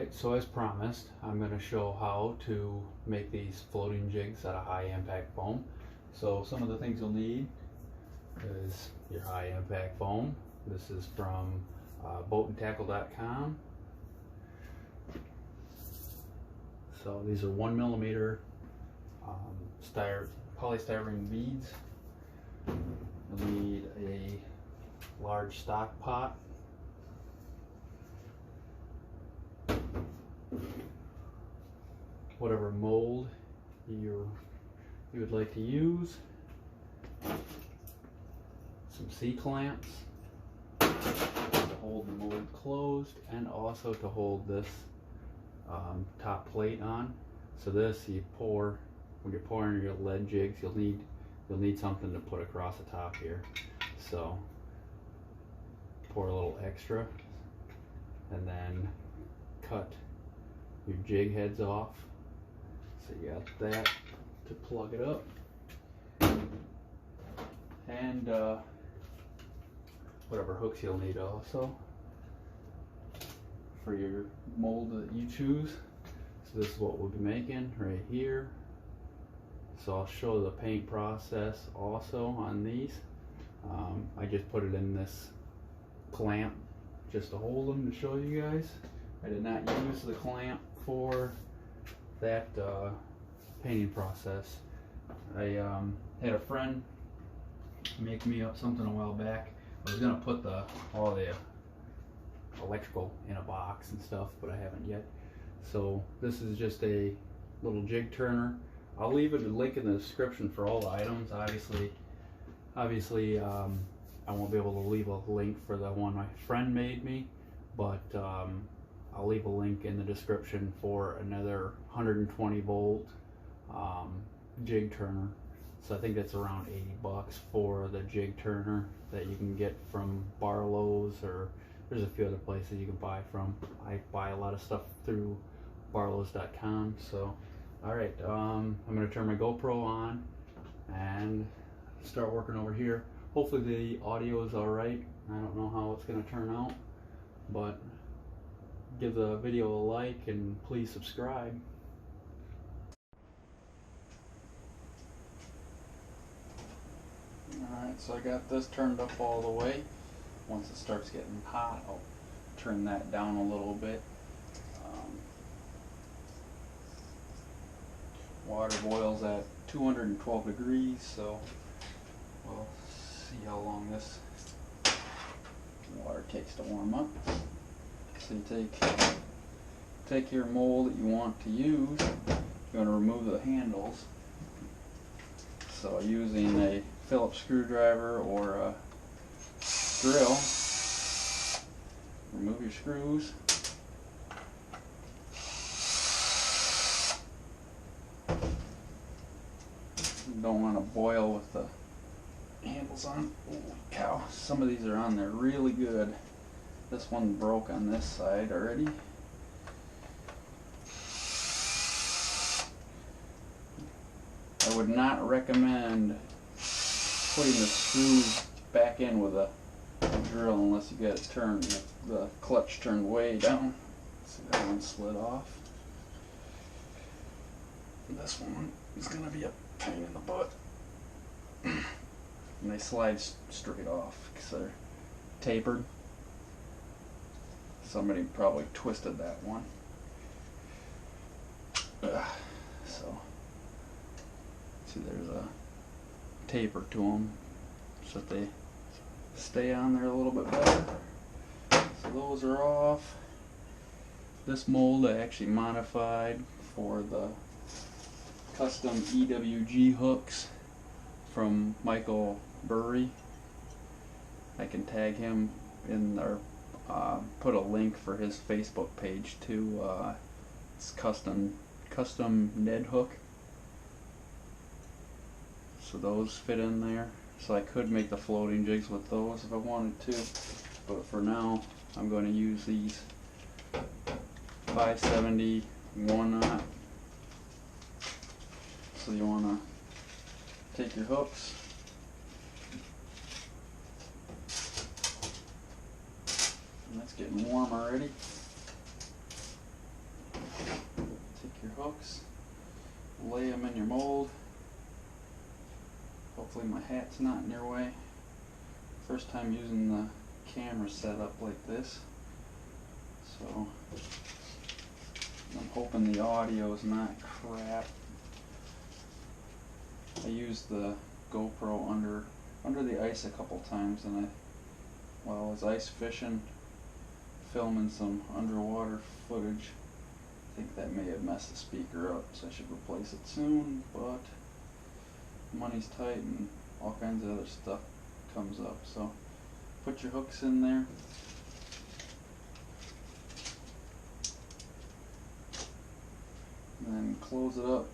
Alright, so as promised, I'm going to show how to make these floating jigs out of high impact foam. So some of the things you'll need is your high impact foam. This is from boatandtackle.com. So these are 1mm polystyrene beads. You'll need a large stock pot. Whatever mold you would like to use. Some C-clamps to hold the mold closed and also to hold this top plate on. So this you pour, when you're pouring your lead jigs, you'll need something to put across the top here. So pour a little extra and then cut your jig heads off. So you got that to plug it up, and whatever hooks you'll need also for your mold that you choose. So this is what we'll be making right here. So I'll show the paint process also on these. I just put it in this clamp just to hold them to show you guys. I did not use the clamp for that painting process. I had a friend make me up something a while back. I was gonna put all the electrical in a box and stuff, but I haven't yet. So this is just a little jig turner. I'll leave a link in the description for all the items. Obviously, I won't be able to leave a link for the one my friend made me, but I'll leave a link in the description for another 120 volt jig turner. So I think that's around 80 bucks for the jig turner that you can get from Barlow's, or there's a few other places you can buy from. I buy a lot of stuff through barlows.com. So alright, I'm going to turn my GoPro on and start working over here. Hopefully the audio is alright. I don't know how it's going to turn out, but give the video a like and please subscribe. Alright, so I got this turned up all the way. Once it starts getting hot, I'll turn that down a little bit. Water boils at 212 degrees, so we'll see how long this water takes to warm up. So you take your mold that you want to use. You're going to remove the handles. So using a Phillips screwdriver or a drill, remove your screws. You don't want to boil with the handles on. Holy cow, some of these are on there really good. This one broke on this side already. I would not recommend putting the screws back in with a drill unless you get it turned, the clutch turned way down. See, that one slid off. This one is going to be a pain in the butt. And they slide straight off because they're tapered. Somebody probably twisted that one. So, see, there's a taper to them so that they stay on there a little bit better. So those are off. This mold I actually modified for the custom EWG hooks from Michael Burry. I can tag him in there, put a link for his Facebook page too. It's custom Ned hook. So those fit in there. So I could make the floating jigs with those if I wanted to, but for now I'm going to use these 570 1/0. So you want to take your hooks, and that's getting warm already. Take your hooks, lay them in your mold. Hopefully my hat's not in your way. First time using the camera setup like this, so I'm hoping the audio is not crap. I used the GoPro under the ice a couple times, and while I was ice fishing, filming some underwater footage, I think that may have messed the speaker up, so I should replace it soon, but money's tight and all kinds of other stuff comes up. So put your hooks in there. And then close it up.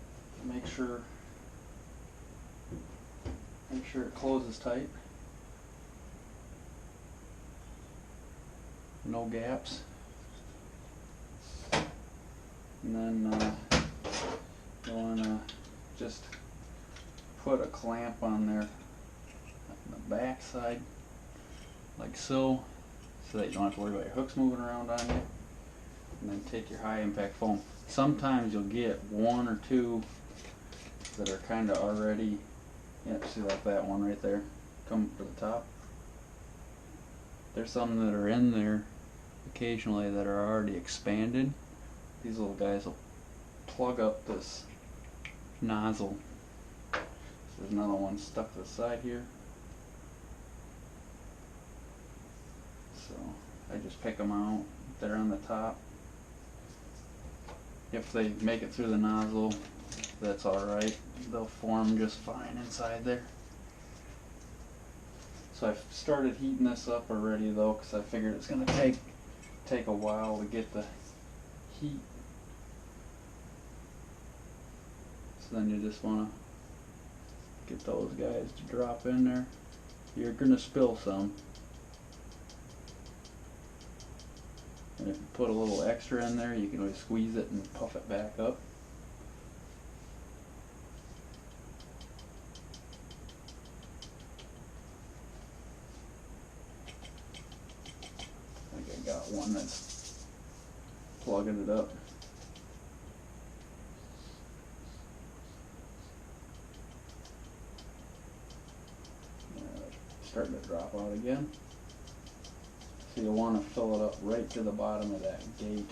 Make sure it closes tight. No gaps. And then you want to just put a clamp on there on the back side, like so that you don't have to worry about your hooks moving around on you. And then take your high impact foam. Sometimes you'll get one or two that are kind of already, see, like that one right there, come to the top. There's some that are in there occasionally that are already expanded. These little guys will plug up this nozzle. So there's another one stuck to the side here. So I just pick them out. They're on the top. If they make it through the nozzle, that's alright. They'll form just fine inside there. So I've started heating this up already though, because I figured it's going to take a while to get the heat. So then you just want to get those guys to drop in there. You're going to spill some. And if you put a little extra in there, you can always squeeze it and puff it back up. I think I got one that's plugging it up. Starting to drop out again. So you'll want to fill it up right to the bottom of that gate.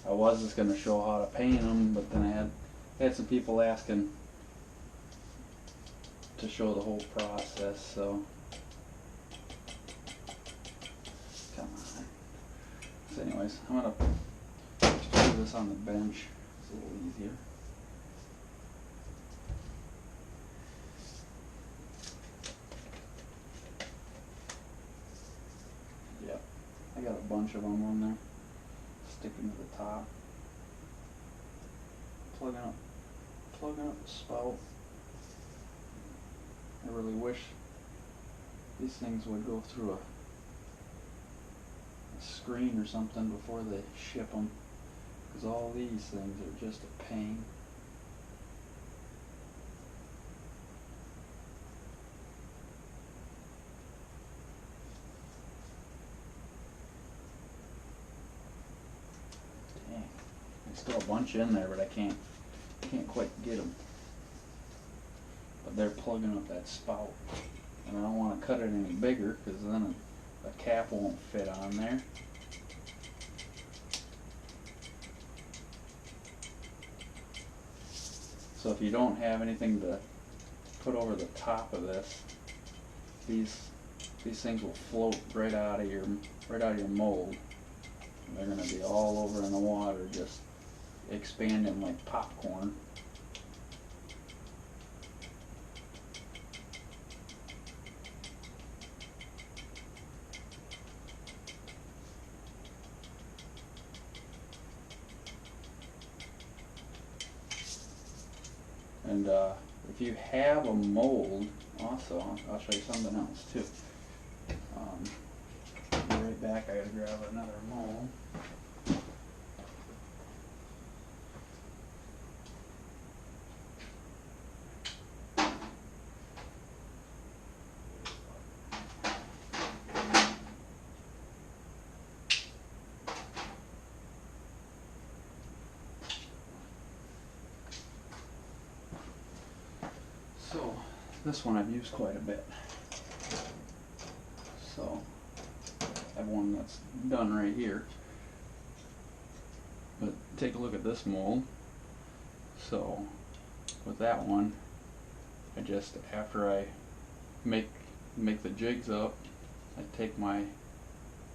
I was just going to show how to paint them, but then I had some people asking to show the whole process, so come on. So anyways, I'm going to just do this on the bench. It's a little easier. Yep, I got a bunch of them on there. Sticking to the top. Plugging up the spout. I really wish these things would go through a screen or something before they ship them, because all these things are just a pain. Dang, there's still a bunch in there, but I can't quite get them. But they're plugging up that spout, and I don't want to cut it any bigger, because then a cap won't fit on there. So if you don't have anything to put over the top of this, these things will float right out of your mold. They're going to be all over in the water, just expanding like popcorn. And if you have a mold, also, I'll show you something else too. Be right back, I gotta grab another mold. This one I've used quite a bit. So I have one that's done right here. But take a look at this mold. So with that one, I just, after I make the jigs up, I take my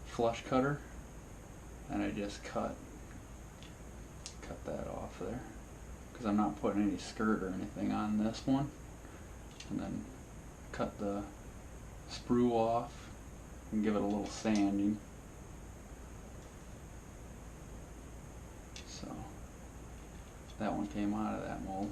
flush cutter and I just cut that off there, because I'm not putting any skirt or anything on this one, and then cut the sprue off and give it a little sanding. So that one came out of that mold.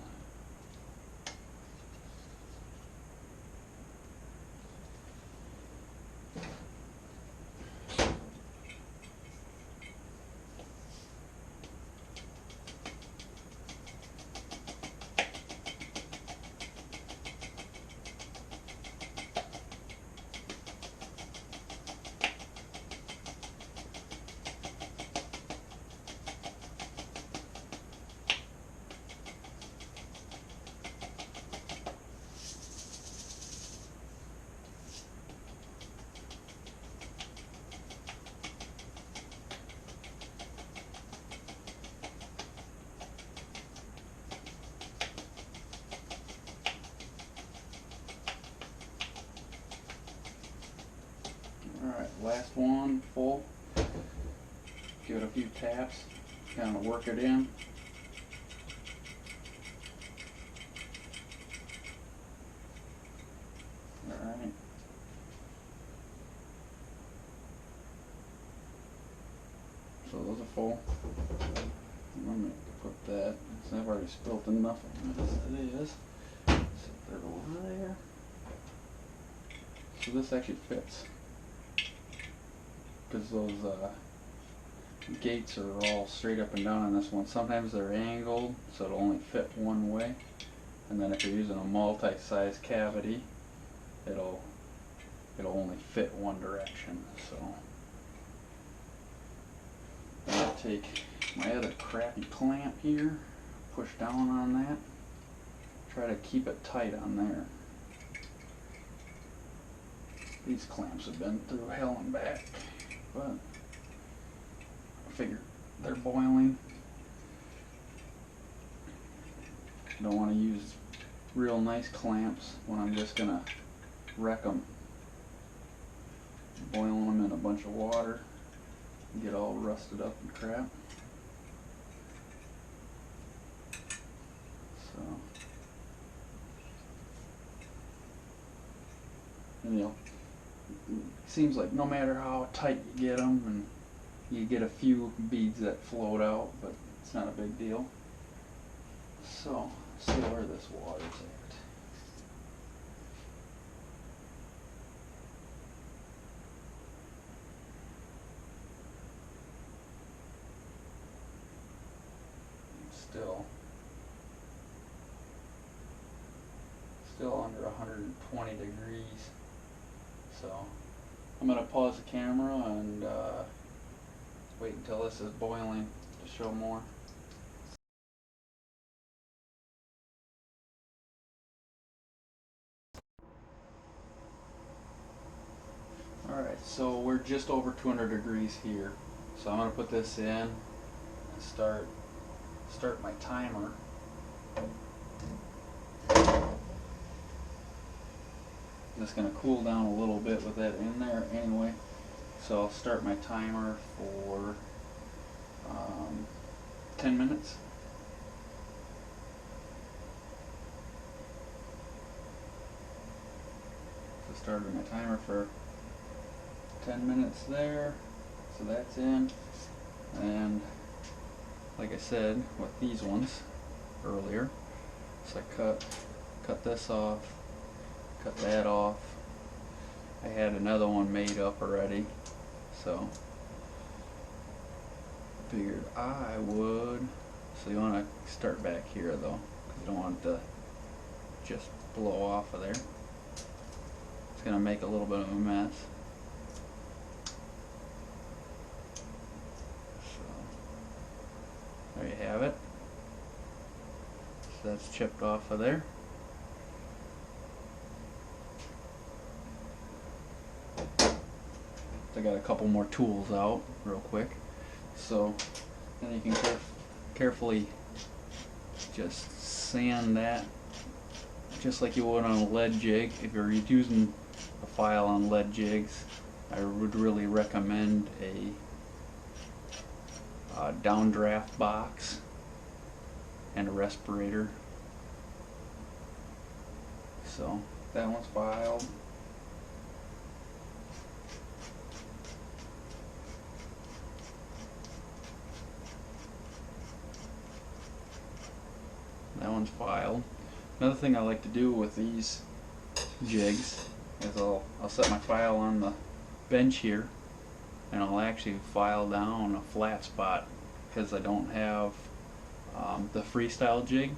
Alright, last one, full. Give it a few taps, kind of work it in. Alright. So those are full. I'm going to put that, I've already spilt enough of this as it is. Set that over there. So this actually fits, because those gates are all straight up and down on this one. Sometimes they're angled, so it'll only fit one way. And then if you're using a multi-size cavity, it'll only fit one direction. So I'm gonna take my other crappy clamp here, push down on that, try to keep it tight on there. These clamps have been through hell and back, but I figure they're boiling. Don't want to use real nice clamps when I'm just gonna wreck them. Boiling them in a bunch of water and get all rusted up and crap. So, and seems like no matter how tight you get them, and you get a few beads that float out, but it's not a big deal. So, see where this water's at. Still under 120 degrees. So I'm going to pause the camera and wait until this is boiling to show more. Alright, so we're just over 200 degrees here. So I'm going to put this in and start my timer. It's going to cool down a little bit with that in there anyway. So I'll start my timer for 10 minutes. So started my timer for 10 minutes there. So that's in. And like I said with these ones earlier, so I cut this off, cut that off. I had another one made up already, so figured I would. So you want to start back here though, because you don't want it to just blow off of there. It's going to make a little bit of a mess. So there you have it. So that's chipped off of there. I got a couple more tools out real quick. So then you can carefully just sand that just like you would on a lead jig. If you're using a file on lead jigs, I would really recommend a downdraft box and a respirator. So that one's filed. That one's filed. Another thing I like to do with these jigs is I'll set my file on the bench here, and I'll actually file down a flat spot because I don't have the freestyle jig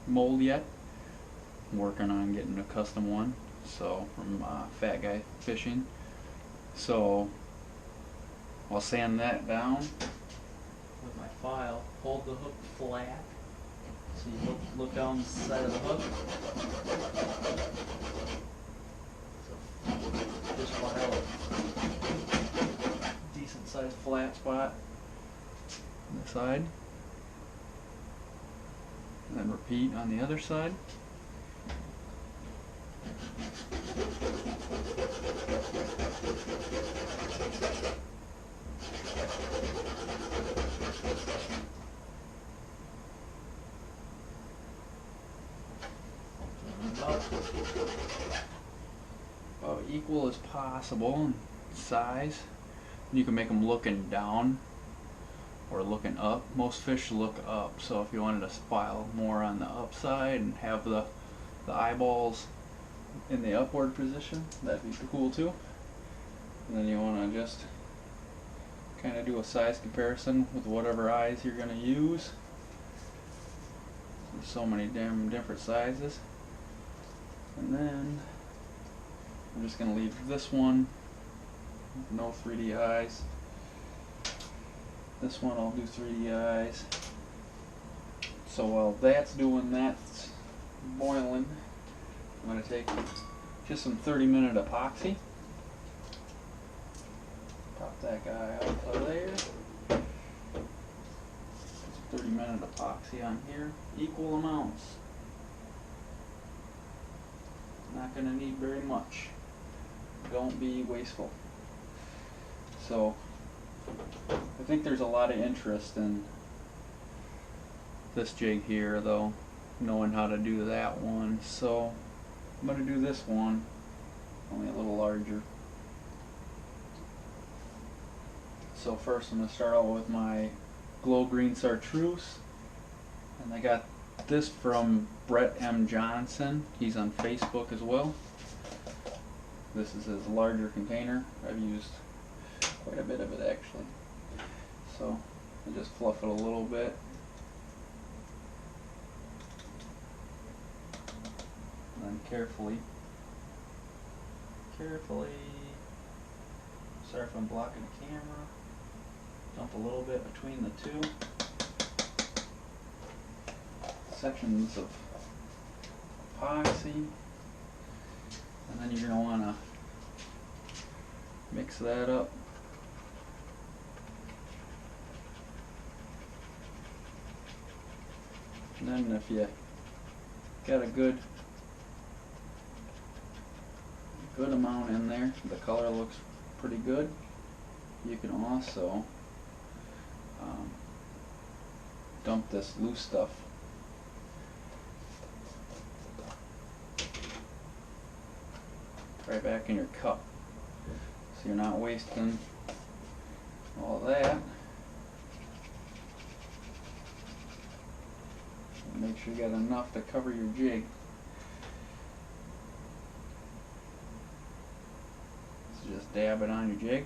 mold yet. I'm working on getting a custom one, so from Fat Guy Fishing. So I'll sand that down with my file, hold the hook flat. So you look down the side of the hook. So just file a decent sized flat spot on the side. And then repeat on the other side. About equal as possible in size. You can make them looking down or looking up. Most fish look up, so if you wanted to file more on the upside and have the eyeballs in the upward position, that'd be cool too. And then you want to just kind of do a size comparison with whatever eyes you're going to use. There's so many damn different sizes. And then I'm just going to leave this one with no 3D eyes. This one I'll do 3D eyes. So while that's doing that, boiling, I'm going to take just some 30-minute epoxy. Pop that guy out of there. 30-minute epoxy on here, equal amounts. Not going to need very much. Don't be wasteful. So I think there's a lot of interest in this jig here, though, knowing how to do that one. So I'm going to do this one, only a little larger. So first I'm going to start out with my glow green chartreuse, and I got this from Brett M. Johnson. He's on Facebook as well. This is his larger container. I've used quite a bit of it actually. So I just fluff it a little bit. And then carefully, sorry if I'm blocking the camera, dump a little bit between the two sections of epoxy, and then you're going to want to mix that up. And then if you got a good amount in there, the color looks pretty good, you can also dump this loose stuff right back in your cup, so you're not wasting all that. Make sure you got enough to cover your jig. So just dab it on your jig.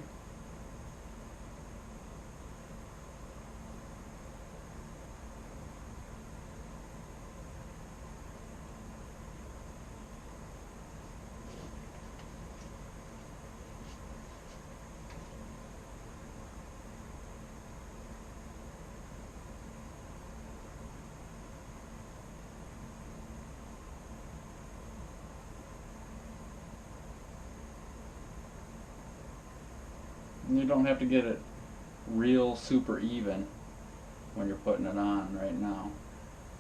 You don't have to get it real super even when you're putting it on right now,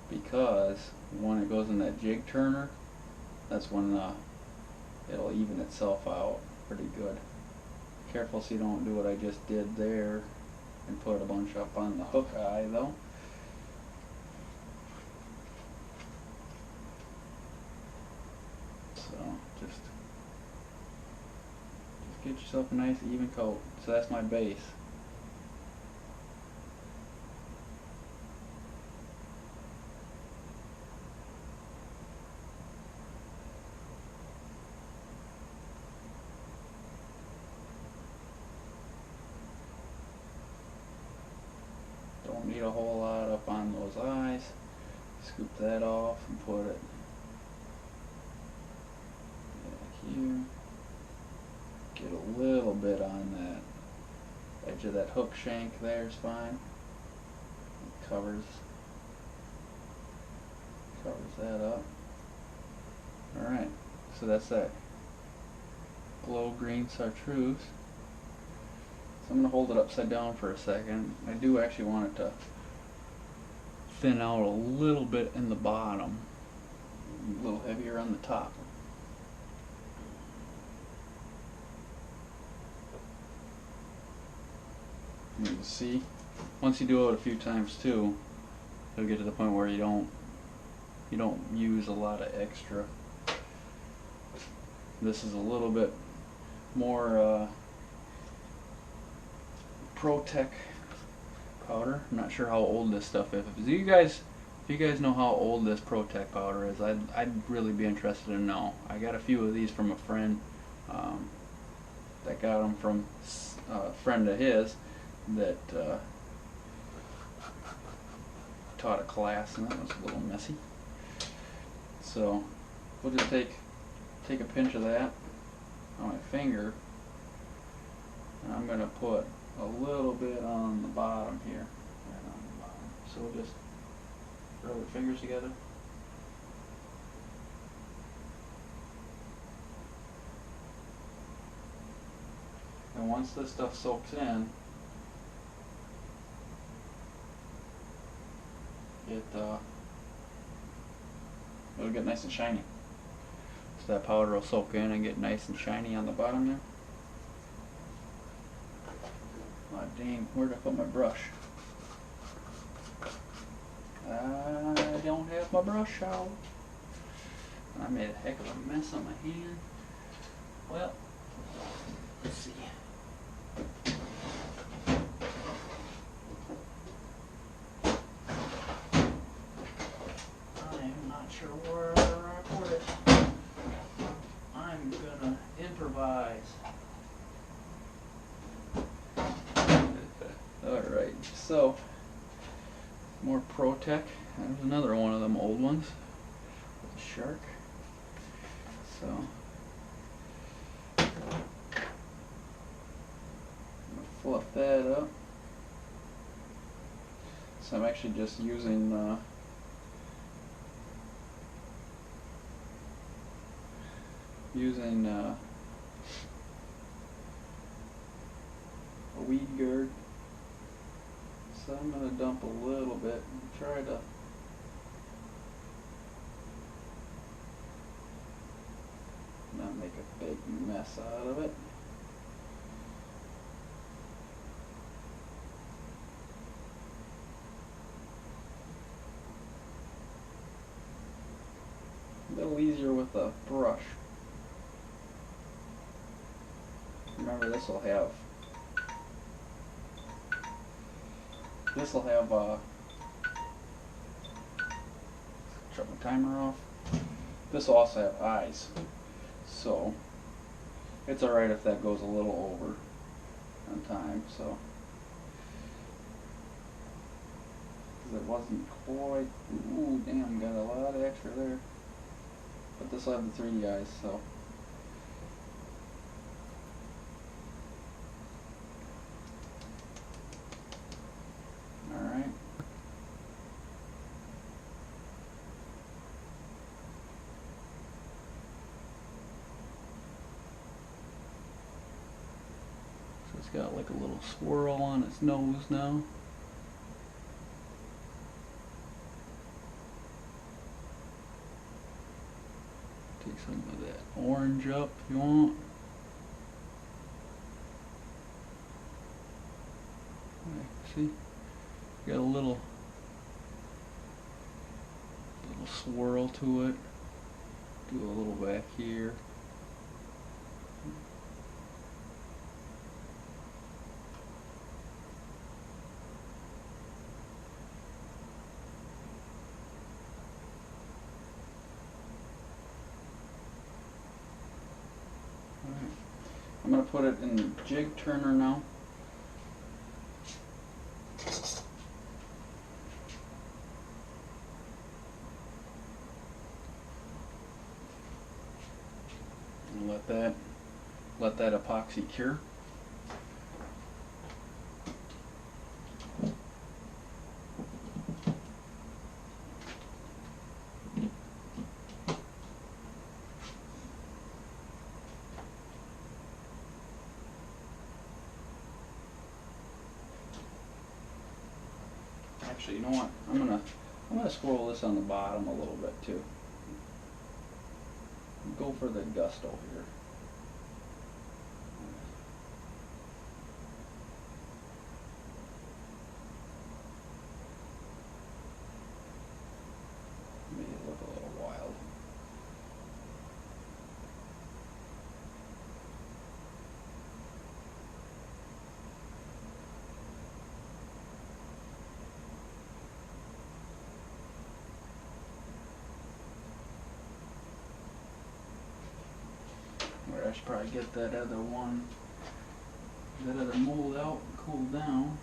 because when it goes in that jig turner, that's when it'll even itself out pretty good. Careful so you don't do what I just did there and put a bunch up on the hook eye though. So just get yourself a nice even coat. So that's my base. Don't need a whole lot up on those eyes. Scoop that off and put it back here. Get a little bit on that edge of that hook shank there is fine. It covers that up. Alright, so that's that glow green chartreuse. So I'm going to hold it upside down for a second. I do actually want it to thin out a little bit in the bottom, a little heavier on the top. You can see, once you do it a few times too, it'll get to the point where you don't use a lot of extra. This is a little bit more Pro-Tech powder. I'm not sure how old this stuff is. If you guys know how old this Pro-Tech powder is, I'd really be interested to know. I got a few of these from a friend that got them from a friend of his that taught a class, and that was a little messy. So we'll just take a pinch of that on my finger, and I'm going to put a little bit on the bottom here, right on the bottom. So we'll just rub our fingers together. And once this stuff soaks in, it'll get nice and shiny. So that powder will soak in and get nice and shiny on the bottom there. Oh dang, where'd I put my brush? I don't have my brush out. I made a heck of a mess on my hand. Well, let's see. I'm not sure where I put it. I'm gonna improvise. Alright, so more Pro-Tech. There's another one of them old ones with a shark. So I'm gonna fluff that up. So I'm actually just using a weed guard. So I'm going to dump a little bit and try to not make a big mess out of it. A little easier with a brush. Remember, this will have shut my timer off. This will also have eyes, so it's alright if that goes a little over on time. So because it wasn't quite, ooh damn, got a lot of extra there, but this will have the 3D eyes. So alright. It's got like a little swirl on its nose now. Take some of that orange up if you want. See, got a little swirl to it. Do a little back here. Alright. I'm going to put it in the jig turner now. Let that epoxy cure. Actually, you know what? I'm gonna swirl this on the bottom a little bit too. Go for the gusto here. Made it look a little wild. I should probably get that other mold out and cool down.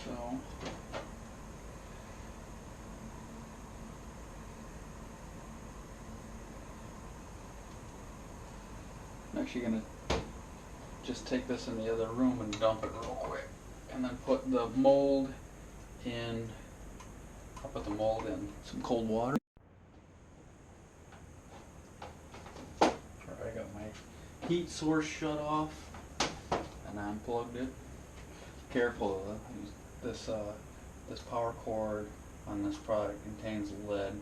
So I'm actually going to just take this in the other room and dump it real quick, and then put the mold in. I'll put the mold in some cold water. I got my heat source shut off and I unplugged it. Careful of this power cord on this product contains lead.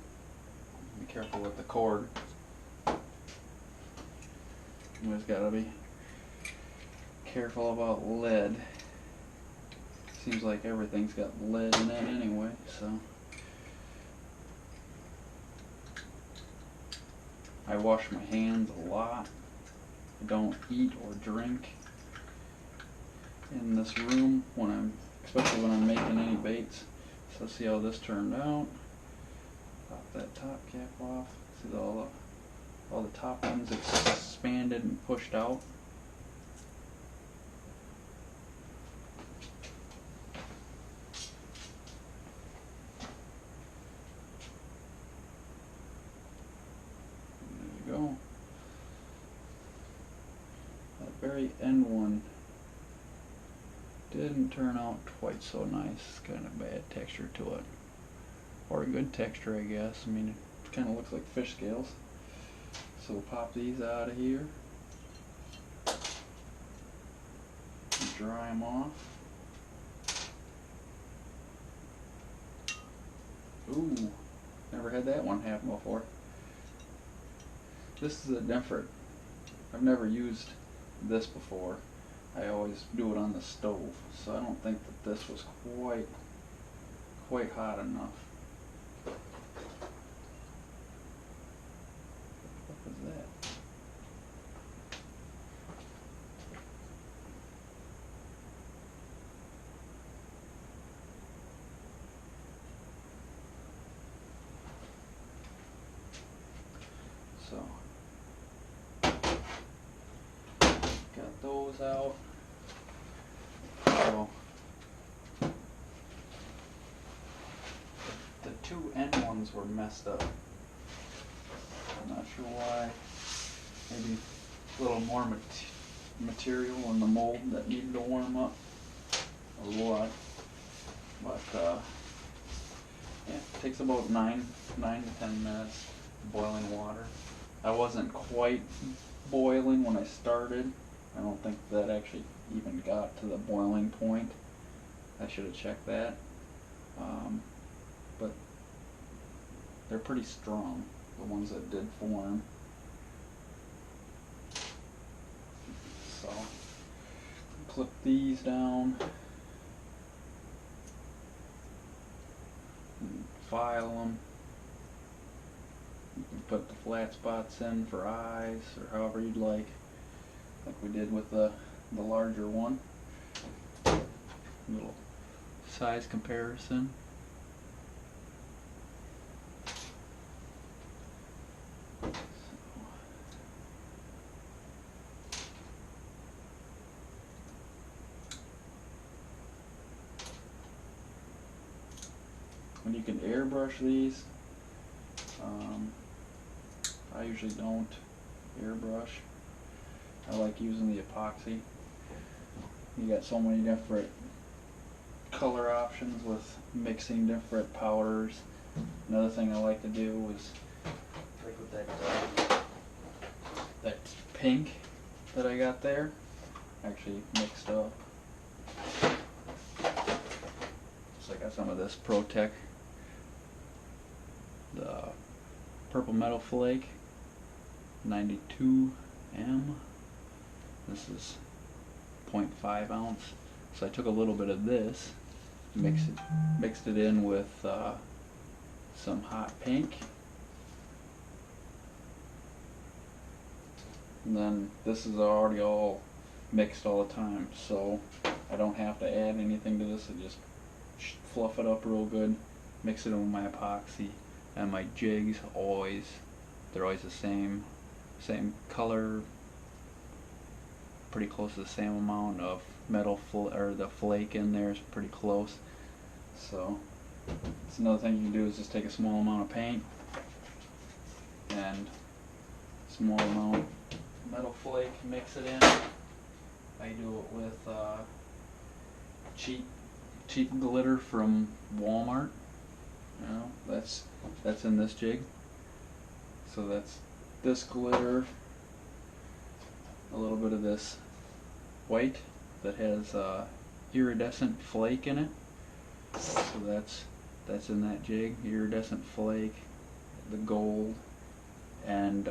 Be careful with the cord. You always gotta be careful about lead. Seems like everything's got lead in it anyway, so. I wash my hands a lot. I don't eat or drink in this room especially when I'm making any baits. So see how this turned out. Pop that top cap off. See all the top ends expanded and pushed out. There you go. That very end one didn't turn out quite so nice. Kind of bad texture to it, or a good texture, I guess. I mean, it kind of looks like fish scales. So we'll pop these out of here and dry them off. Ooh, never had that one happen before. This is a different, I've never used this before. I always do it on the stove, so I don't think that this was quite hot enough. What was that? So, got those out. So, the two end ones were messed up. Not sure why. Maybe a little more material in the mold that needed to warm up or what. But yeah, it takes about 9 to 10 minutes boiling water. I wasn't quite boiling when I started. I don't think that actually even got to the boiling point. I should have checked that. But they're pretty strong, the ones that did form. So clip these down and file them. You can put the flat spots in for eyes or however you'd like we did with the larger one. Little size comparison. And you can airbrush these. I usually don't airbrush. I like using the epoxy. You got so many different color options with mixing different powders. Another thing I like to do is, like with that pink that I got there, actually mixed up. So I got some of this Protec, the purple metal flake, 92M. This is 0.5 ounce. So I took a little bit of this, mixed it in with some hot pink. And then this is already all mixed all the time, so I don't have to add anything to this. I just fluff it up real good, mix it in with my epoxy, and my jigs they're always the same color, pretty close to the same amount of metal or the flake in there is pretty close. So that's another thing you can do is just take a small amount of paint and small amount of metal flake, mix it in. I do it with cheap glitter from Walmart. You know, that's in this jig. So that's this glitter, a little bit of this white that has iridescent flake in it. So that's in that jig, iridescent flake, the gold, and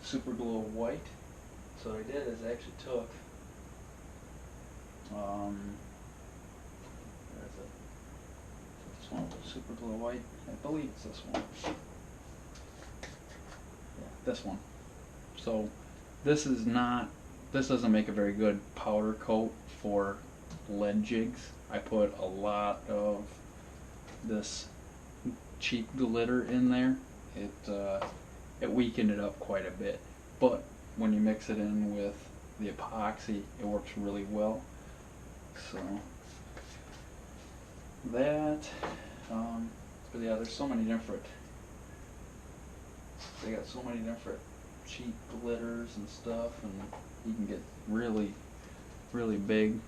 super glow white. So what I did is I actually took where is it? This one with super glow white. I believe it's this one. Yeah, this one. So this doesn't make a very good powder coat for lead jigs. I put a lot of this cheap glitter in there. It weakened it up quite a bit, but when you mix it in with the epoxy, it works really well. So that, but yeah, there's so many different. They got so many different cheap glitters and stuff, and you can get really big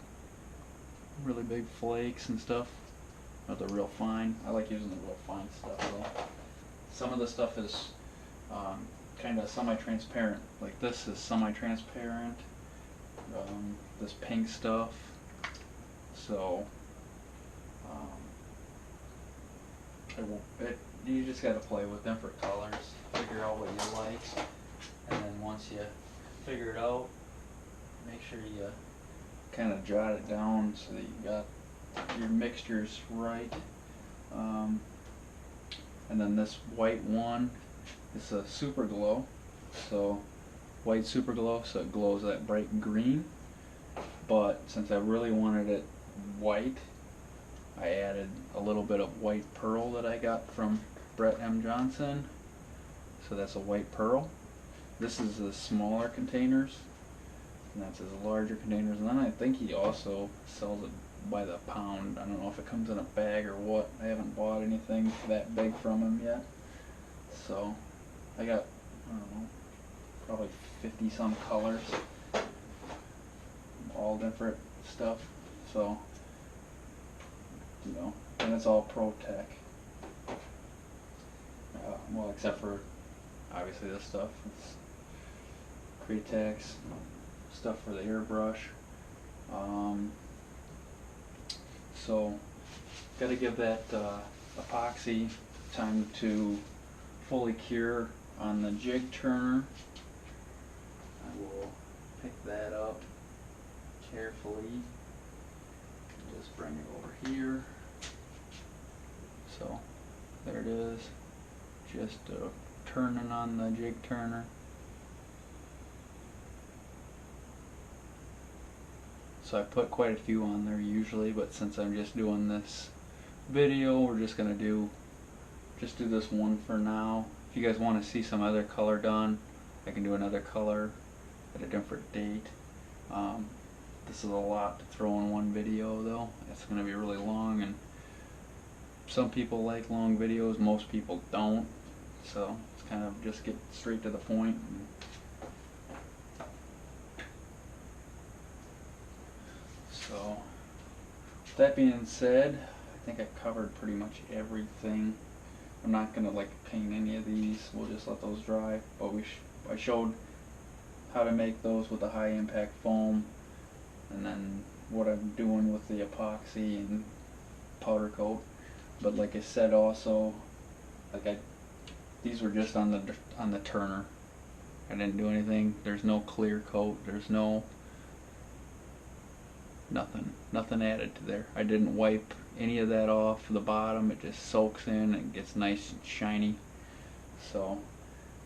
flakes and stuff. Not the real fine. I like using the real fine stuff though. Some of the stuff is kind of semi-transparent. Like this is semi-transparent. This pink stuff. So you just got to play with different colors, figure out what you like, and then once you figure it out, make sure you kind of jot it down so that you got your mixtures right. And then this white one is a super glow, so white super glow, so it glows that bright green. But since I really wanted it white, I added a little bit of white pearl that I got from Brett M. Johnson. So that's a white pearl. This is the smaller containers, and that's his larger containers. And then I think he also sells it by the pound. I don't know if it comes in a bag or what. I haven't bought anything that big from him yet. So I got I don't know, probably 50 some colors, all different stuff. So, you know, and it's all Pro Tech. Well, except for obviously this stuff. It's Cretex, stuff for the airbrush. So, got to give that epoxy time to fully cure on the jig turner. I will pick that up carefully. Just bring it over here. So, there it is. Just turning on the jig turner. So I put quite a few on there usually, but since I'm just doing this video, we're just gonna do this one for now. If you guys want to see some other color done, I can do another color at a different date. This is a lot to throw in one video though. It's gonna be really long, and some people like long videos, most people don't. So it's kind of just get straight to the point. So, with that being said, I think I covered pretty much everything. I'm not gonna like paint any of these. We'll just let those dry. But I showed how to make those with the high impact foam, and then what I'm doing with the epoxy and powder coat. But like I said, also, these were just on the turner. I didn't do anything. There's no clear coat. There's nothing added to there. I didn't wipe any of that off the bottom. It just soaks in and gets nice and shiny. So,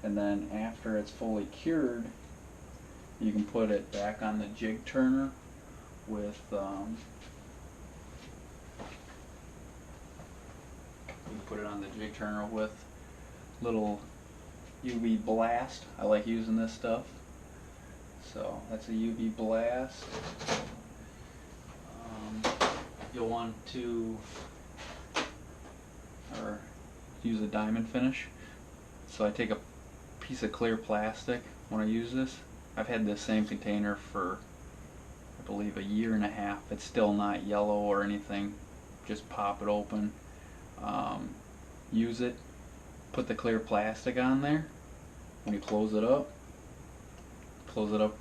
and then after it's fully cured, you can put it back on the jig turner with little UV blast. I like using this stuff. So that's a UV blast. You'll want to use a diamond finish. So I take a piece of clear plastic when I use this. I've had this same container for, I believe, 1.5 years. It's still not yellow or anything. Just pop it open, use it, put the clear plastic on there. When you close it up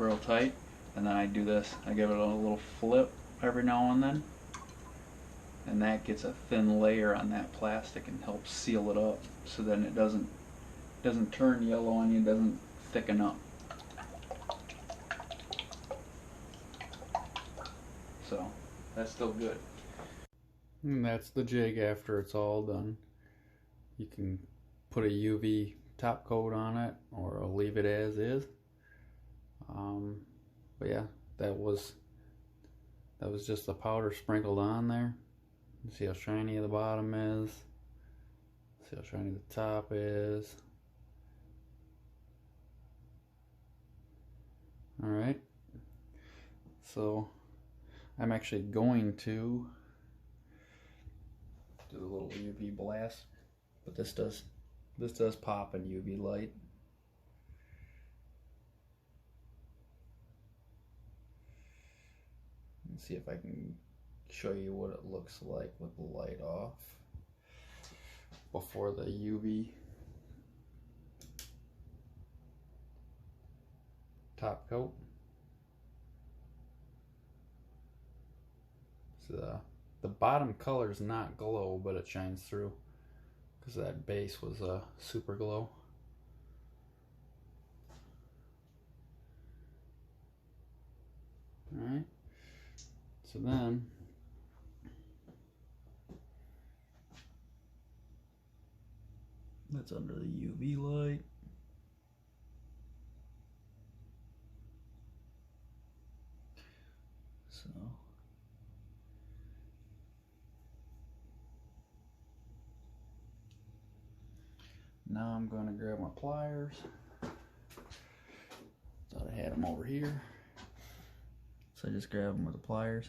real tight, and then I do this. I give it a little flip every now and then, and that gets a thin layer on that plastic and helps seal it up, so then it doesn't turn yellow on you, doesn't thicken up. So that's still good. And that's the jig after it's all done. You can put a UV top coat on it, or I'll leave it as is. But yeah, that was just the powder sprinkled on there. You see how shiny the bottom is. See how shiny the top is. Alright, so I'm actually going to do a little UV blast, but this does pop in UV light. Let's see if I can show you what it looks like with the light off before the UV top coat. So the bottom color is not glow, but it shines through because that base was a super glow. Alright, so then that's under the UV light. So now I'm going to grab my pliers. Thought I had them over here. So I just grab them with the pliers.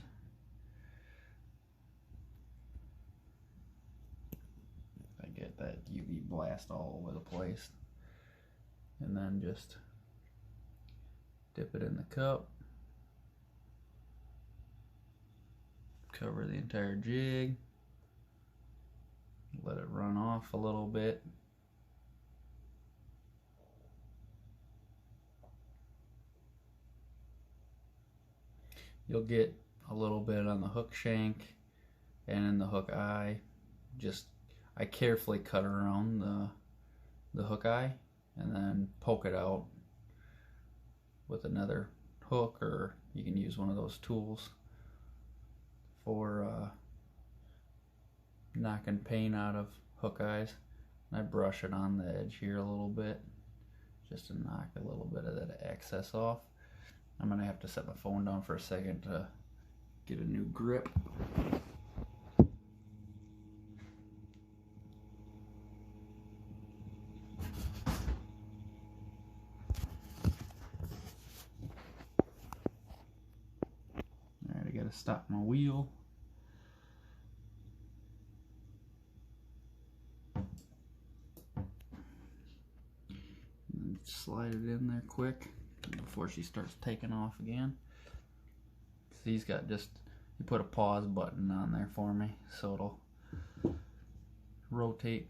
I get that UV blast all over the place. and then just dip it in the cup, cover the entire jig, let it run off a little bit. You'll get a little bit on the hook shank and in the hook eye. Just, I carefully cut around the hook eye and then poke it out with another hook, or you can use one of those tools for knocking paint out of hook eyes. And I brush it on the edge here a little bit just to knock a little bit of that excess off. I'm gonna have to set my phone down for a second to get a new grip. Alright, I gotta stop my wheel. And slide it in there quick before she starts taking off again. He's got just, you put a pause button on there for me so it'll rotate